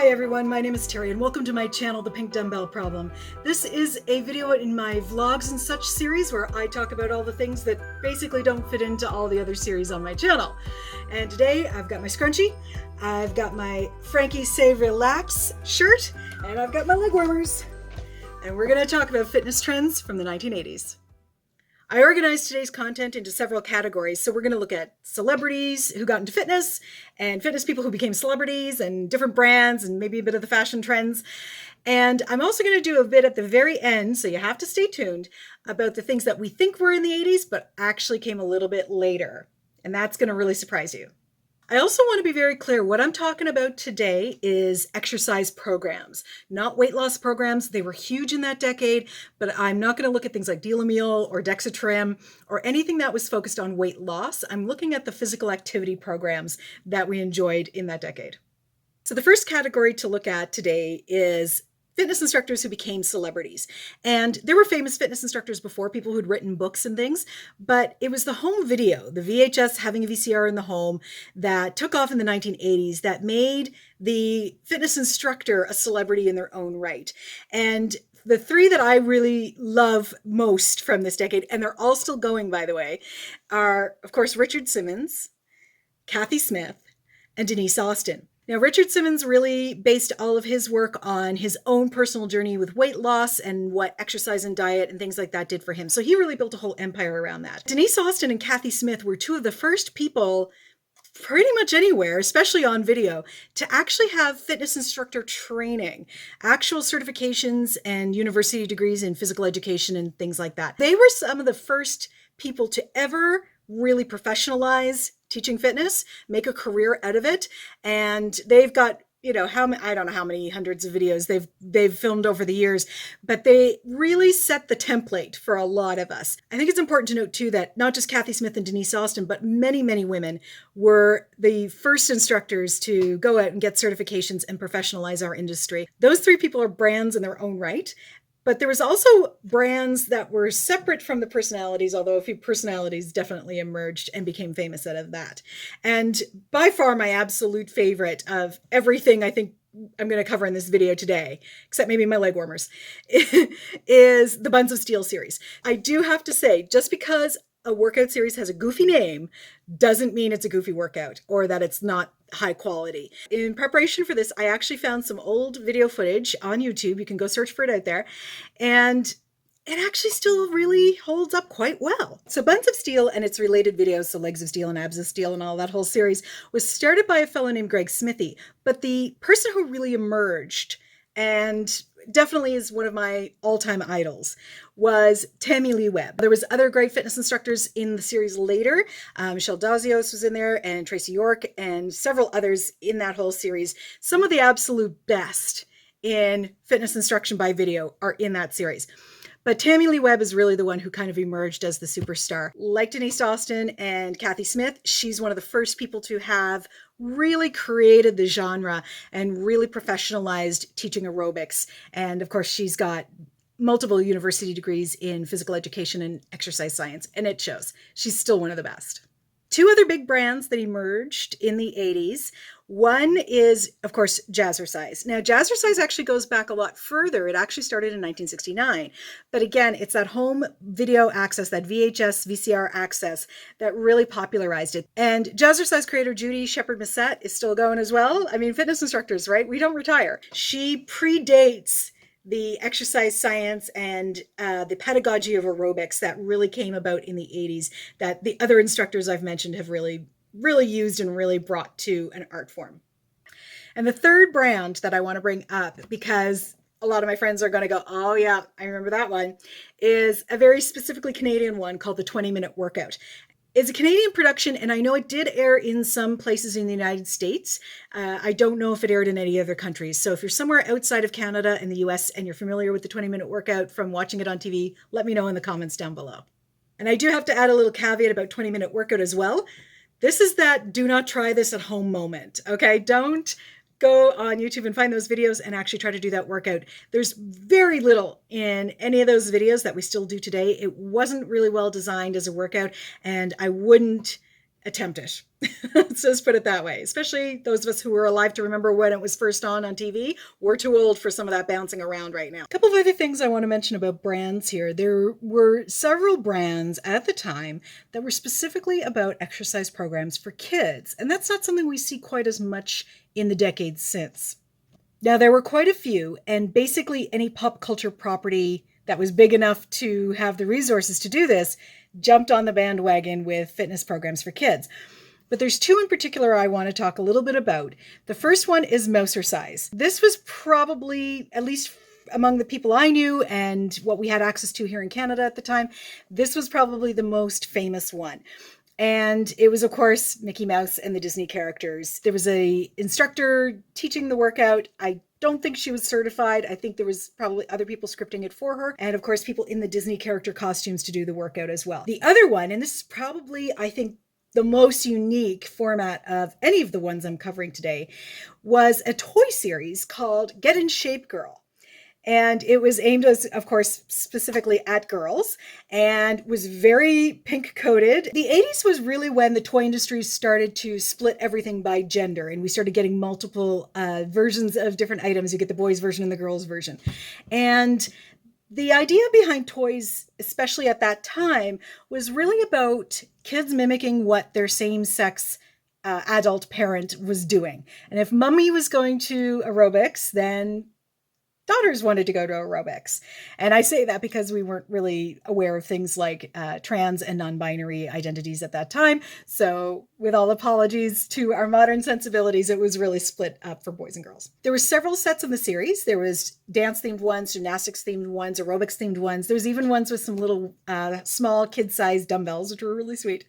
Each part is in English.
Hi everyone, my name is Terri and welcome to my channel, The Pink Dumbbell Problem. This is a video in my vlogs and such series where I talk about all the things that basically don't fit into all the other series on my channel. And today I've got my scrunchie, I've got my Frankie Say Relax shirt, and I've got my leg warmers. And we're going to talk about fitness trends from the 1980s. I organized today's content into several categories. So we're going to look at celebrities who got into fitness and fitness people who became celebrities and different brands and maybe a bit of the fashion trends. And I'm also going to do a bit at the very end, so you have to stay tuned, about the things that we think were in the 80s but actually came a little bit later. And that's going to really surprise you. I also want to be very clear, what I'm talking about today is exercise programs, not weight loss programs. They were huge in that decade, but I'm not going to look at things like Delomeal or Dexatrim or anything that was focused on weight loss. I'm looking at the physical activity programs that we enjoyed in that decade. So the first category to look at today is fitness instructors who became celebrities. And there were famous fitness instructors before, people who'd written books and things, but it was the home video, the VHS having a VCR in the home, that took off in the 1980s, that made the fitness instructor a celebrity in their own right. And the three that I really love most from this decade, and they're all still going, by the way, are, of course, Richard Simmons, Kathy Smith, and Denise Austin. Now, Richard Simmons really based all of his work on his own personal journey with weight loss and what exercise and diet and things like that did for him. So he really built a whole empire around that. Denise Austin and Kathy Smith were two of the first people pretty much anywhere, especially on video, to actually have fitness instructor training, actual certifications and university degrees in physical education and things like that. They were some of the first people to ever really professionalize teaching fitness, make a career out of it. And they've got, I don't know how many hundreds of videos they've filmed over the years, but they really set the template for a lot of us. I think it's important to note too that not just Kathy Smith and Denise Austin, but many, many women were the first instructors to go out and get certifications and professionalize our industry. Those three people are brands in their own right. But there was also brands that were separate from the personalities, although a few personalities definitely emerged and became famous out of that. And by far my absolute favorite of everything I think I'm going to cover in this video today, except maybe my leg warmers, is the Buns of Steel series. I do have to say, just because a workout series has a goofy name doesn't mean it's a goofy workout or that it's not high quality. In preparation for this, I actually found some old video footage on YouTube. You can go search for it out there. And it actually still really holds up quite well. So Buns of Steel and its related videos, so Legs of Steel and Abs of Steel and all that whole series, was started by a fellow named Greg Smithy. But the person who really emerged and definitely is one of my all-time idols was Tammy Lee Webb. There was other great fitness instructors in the series later. Michelle Dazios was in there and Tracy York and several others in that whole series. Some of the absolute best in fitness instruction by video are in that series. But Tammy Lee Webb is really the one who kind of emerged as the superstar. Like Denise Austin and Kathy Smith, she's one of the first people to have really created the genre and really professionalized teaching aerobics. And of course, she's got multiple university degrees in physical education and exercise science, and it shows. She's still one of the best. Two other big brands that emerged in the 80s. One is, of course, Jazzercise. Now, Jazzercise actually goes back a lot further. It actually started in 1969. But again, it's that home video access, that VHS, VCR access that really popularized it. And Jazzercise creator Judy Shepard-Massett is still going as well. I mean, fitness instructors, right? We don't retire. She predates the exercise science and the pedagogy of aerobics that really came about in the 80s that the other instructors I've mentioned have really used and really brought to an art form. And the third brand that I want to bring up, because a lot of my friends are going to go, oh yeah, I remember that one, is a very specifically Canadian one called the 20-Minute Workout. It's a Canadian production, and I know it did air in some places in the United States. I don't know if it aired in any other countries. So if you're somewhere outside of Canada and the US and you're familiar with the 20-Minute Workout from watching it on TV, let me know in the comments down below. And I do have to add a little caveat about 20-Minute Workout as well. This is that do not try this at home moment, okay? Don't go on YouTube and find those videos and actually try to do that workout. There's very little in any of those videos that we still do today. It wasn't really well designed as a workout, and I wouldn't attempt it. Let's just put it that way. Especially those of us who were alive to remember when it was first on TV. We're too old for some of that bouncing around right now. A couple of other things I want to mention about brands here. There were several brands at the time that were specifically about exercise programs for kids. And that's not something we see quite as much in the decades since. Now, there were quite a few, and basically any pop culture property that was big enough to have the resources to do this jumped on the bandwagon with fitness programs for kids. But there's two in particular I want to talk a little bit about. The first one is Mousercise. This was probably, at least among the people I knew and what we had access to here in Canada at the time, this was probably the most famous one. And it was, of course, Mickey Mouse and the Disney characters. There was an instructor teaching the workout. I don't think she was certified. I think there was probably other people scripting it for her. And of course, people in the Disney character costumes to do the workout as well. The other one, and this is probably, I think, the most unique format of any of the ones I'm covering today, was a toy series called Get in Shape Girl. And it was aimed, as, of course, specifically at girls, and was very pink coated. The 80s was really when the toy industry started to split everything by gender, and we started getting multiple versions of different items. You get the boys version and the girls version. And the idea behind toys, especially at that time, was really about kids mimicking what their same-sex adult parent was doing. And if mommy was going to aerobics, then daughters wanted to go to aerobics. And I say that because we weren't really aware of things like trans and non-binary identities at that time. So with all apologies to our modern sensibilities, it was really split up for boys and girls. There were several sets in the series. There was dance-themed ones, gymnastics-themed ones, aerobics-themed ones. There was even ones with some little small kid-sized dumbbells, which were really sweet.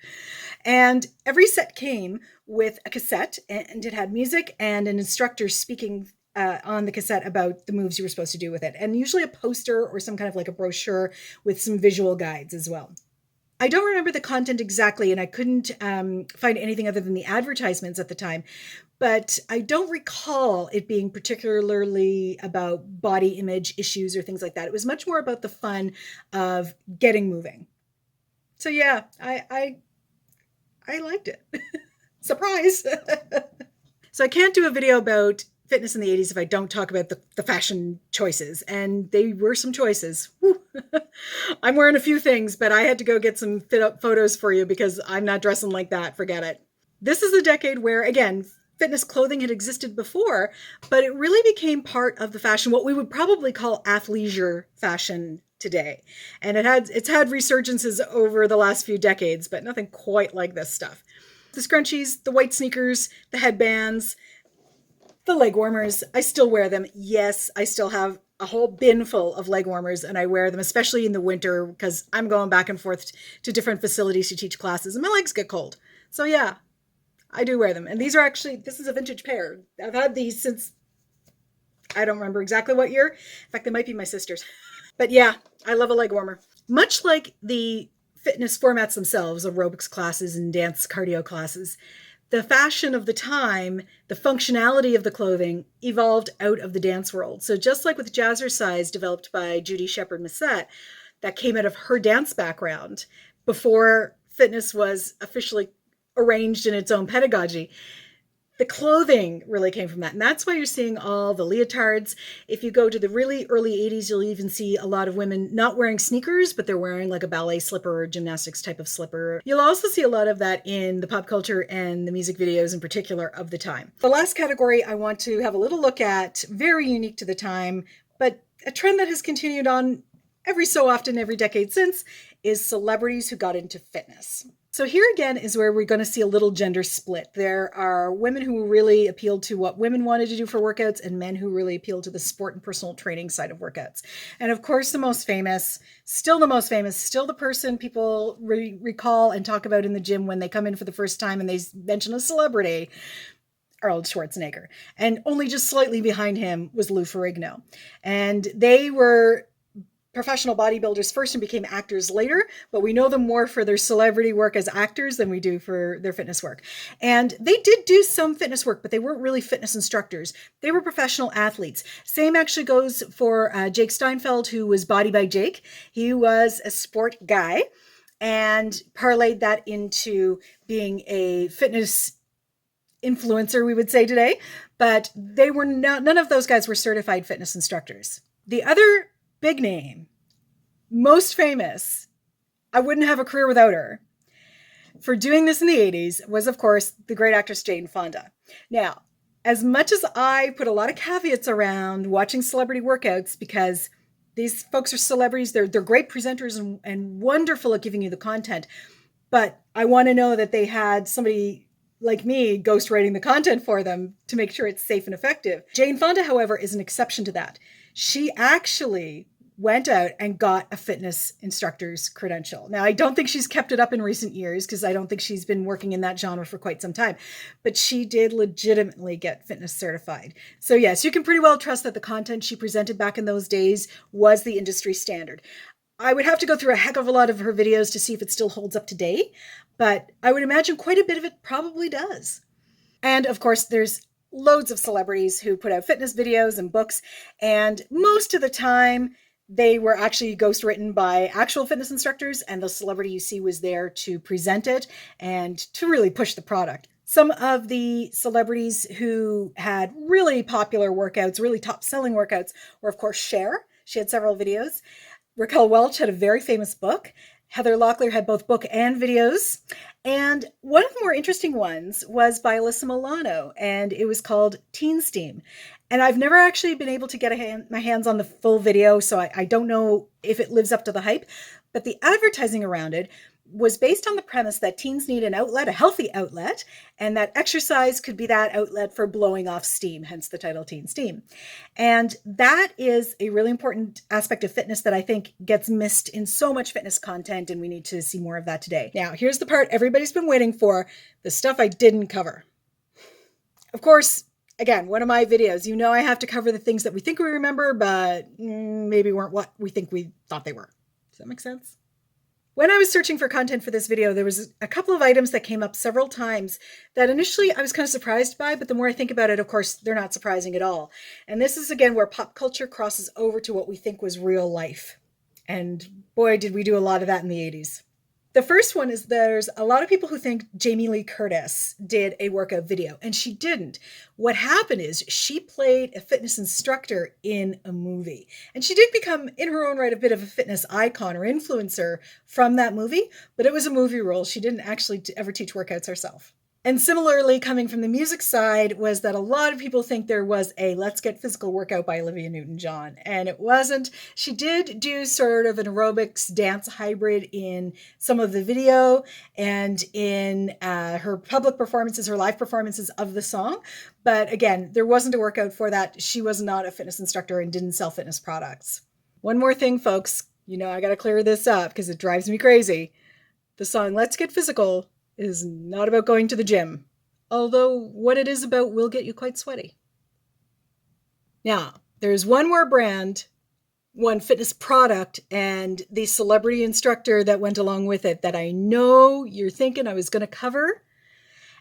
And every set came with a cassette, and it had music and an instructor speaking on the cassette about the moves you were supposed to do with it, and usually a poster or some kind of like a brochure with some visual guides as well. I don't remember the content exactly, and I couldn't find anything other than the advertisements at the time, but I don't recall it being particularly about body image issues or things like that. It was much more about the fun of getting moving. So yeah, I liked it. Surprise! So I can't do a video about fitness in the 80s if I don't talk about the fashion choices, and they were some choices. I'm wearing a few things, but I had to go get some fit up photos for you because I'm not dressing like that. Forget it. This is a decade where, again, fitness clothing had existed before, but it really became part of the fashion, what we would probably call athleisure fashion today. And it's had resurgences over the last few decades, but nothing quite like this stuff. The scrunchies, the white sneakers, the headbands, the leg warmers, I still wear them. Yes, I still have a whole bin full of leg warmers, and I wear them, especially in the winter, because I'm going back and forth to different facilities to teach classes, and my legs get cold. So yeah, I do wear them. And these are actually, this is a vintage pair. I've had these since, I don't remember exactly what year. In fact, they might be my sister's. But yeah, I love a leg warmer. Much like the fitness formats themselves, aerobics classes and dance cardio classes, the fashion of the time, the functionality of the clothing evolved out of the dance world. So just like with Jazzercise, developed by Judy Shepard-Massett, that came out of her dance background before fitness was officially arranged in its own pedagogy. The clothing really came from that. And that's why you're seeing all the leotards. If you go to the really early 80s, you'll even see a lot of women not wearing sneakers, but they're wearing like a ballet slipper or gymnastics type of slipper. You'll also see a lot of that in the pop culture and the music videos in particular of the time. The last category I want to have a little look at, very unique to the time, but a trend that has continued on every so often, every decade since, is celebrities who got into fitness. So here again is where we're going to see a little gender split. There are women who really appealed to what women wanted to do for workouts, and men who really appealed to the sport and personal training side of workouts. And of course, the most famous, still the person people recall and talk about in the gym when they come in for the first time and they mention a celebrity, Arnold Schwarzenegger. And only just slightly behind him was Lou Ferrigno. And they were professional bodybuilders first and became actors later, but we know them more for their celebrity work as actors than we do for their fitness work. And they did do some fitness work, but they weren't really fitness instructors. They were professional athletes. Same actually goes for Jake Steinfeld, who was Body by Jake. He was a sport guy. and parlayed that into being a fitness influencer, we would say today, but they were not, none of those guys were certified fitness instructors. The other big name, most famous, I wouldn't have a career without her, for doing this in the 80s was, of course, the great actress Jane Fonda. Now, as much as I put a lot of caveats around watching celebrity workouts, because these folks are celebrities, they're great presenters and wonderful at giving you the content, but I want to know that they had somebody like me ghostwriting the content for them to make sure it's safe and effective. Jane Fonda, however, is an exception to that. She actually went out and got a fitness instructor's credential. Now, I don't think she's kept it up in recent years because I don't think she's been working in that genre for quite some time, but she did legitimately get fitness certified. So yes, you can pretty well trust that the content she presented back in those days was the industry standard. I would have to go through a heck of a lot of her videos to see if it still holds up today, but I would imagine quite a bit of it probably does. And of course, there's loads of celebrities who put out fitness videos and books, and most of the time, they were actually ghostwritten by actual fitness instructors, and the celebrity you see was there to present it and to really push the product. Some of the celebrities who had really popular workouts, really top-selling workouts, were, of course, Cher. She had several videos. Raquel Welch had a very famous book. Heather Locklear had both book and videos. And one of the more interesting ones was by Alyssa Milano, and it was called Teen Steam. And I've never actually been able to get my hands on the full video, so I don't know if it lives up to the hype. But the advertising around it was based on the premise that teens need an outlet, a healthy outlet, and that exercise could be that outlet for blowing off steam, hence the title Teen Steam. And that is a really important aspect of fitness that I think gets missed in so much fitness content, and we need to see more of that today. Now, here's the part everybody's been waiting for, the stuff I didn't cover. Of course, again, one of my videos, you know I have to cover the things that we think we remember, but maybe weren't what we think we thought they were. Does that make sense? When I was searching for content for this video, there was a couple of items that came up several times that initially I was kind of surprised by, but the more I think about it, of course, they're not surprising at all. And this is, again, where pop culture crosses over to what we think was real life. And boy, did we do a lot of that in the 80s. The first one is there's a lot of people who think Jamie Lee Curtis did a workout video, and she didn't. What happened is she played a fitness instructor in a movie, and she did become, in her own right, a bit of a fitness icon or influencer from that movie, but it was a movie role. She didn't actually ever teach workouts herself. And similarly, coming from the music side, was that a lot of people think there was a Let's Get Physical workout by Olivia Newton-John, and it wasn't. She did do sort of an aerobics dance hybrid in some of the video and in her public performances, her live performances of the song. But again, there wasn't a workout for that. She was not a fitness instructor and didn't sell fitness products. One more thing, folks. You know, I got to clear this up because it drives me crazy. The song Let's Get Physical is not about going to the gym, although what it is about will get you quite sweaty. Now, there's one more brand, one fitness product, and the celebrity instructor that went along with it that I know you're thinking I was going to cover,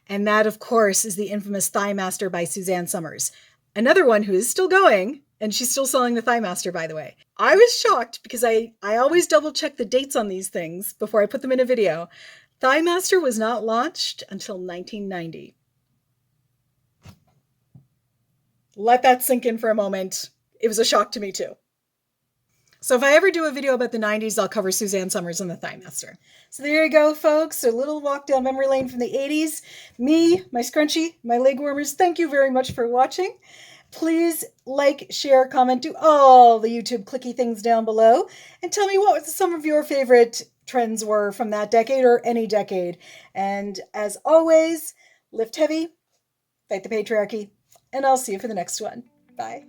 and that, of course, is the infamous Thigh Master by Suzanne Summers. Another one who is still going, and she's still selling the Thigh Master, by the way. I was shocked because I always double check the dates on these things before I put them in a video. Thigh Master was not launched until 1990. Let that sink in for a moment. It was a shock to me too. So if I ever do a video about the 90s, I'll cover Suzanne Summers and the Thigh Master. So there you go, folks. A little walk down memory lane from the 80s. Me, my scrunchie, my leg warmers, thank you very much for watching. Please like, share, comment, do all the YouTube clicky things down below, and tell me what some of your favorite trends were from that decade or any decade. And as always, lift heavy, fight the patriarchy, and I'll see you for the next one. Bye.